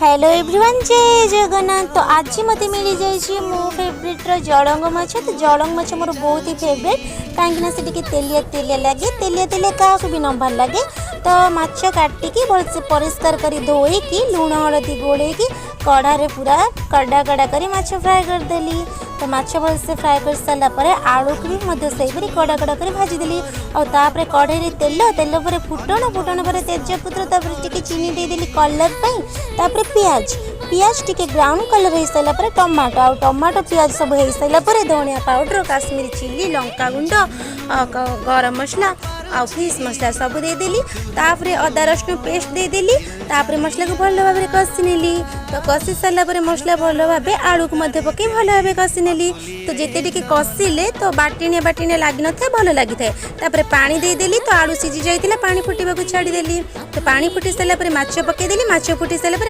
Hello everyone, जय जगन्नाथ। तो आज मत मिल जाइए मो फेवरेट जड़ंग माछ। तो जड़ंग माछ मोर बहुत ही फेवरेट कहीं से तेलिया तेलिया लगे, तेलिया तेलिया क्या भी न भल लगे। तो माछ काटिकी भलसे परिष्कार कर धोईकी लुण हलदी गोले कढ़ारे पूरा कड़ा कड़ा कर माछ फ्राए करदेली। तो माछ भलसे फ्राए कर सारापर आलू को भी से कड़ा कड़ा कर भाजीदेली। आउे कढ़ई तेल तेल पर फुटण फुटण पर तेजपत्र टी चीनी देदेली कलर पर पियाज पियाज टी ब्राउन कलर हो सारापर टमाटो टमाटो पियाज सब हो सारापर धनिया पाउडर काश्मीरी चिली लंका गुंड गरम मसला आ फिश मसला सब देदेली। तापरे अदा रसुण पेस्ट देदेली। तापरे मसला को भल भाव कषि नेली। तो कषि सारापर मसला भल भाव आलू को पकई भल भाव कषि नेली। तो जिते टिके कषिले तो बाटिनिया बाटिनिया लगी न था भल लगी था। तापरे पानी देदेली। तो आलू सीझी जाइतिला पानी फुटिबा को छाड़ी देली। तो पानी फुटी सारापर माछ पकई देली। माछ फुटी सारापर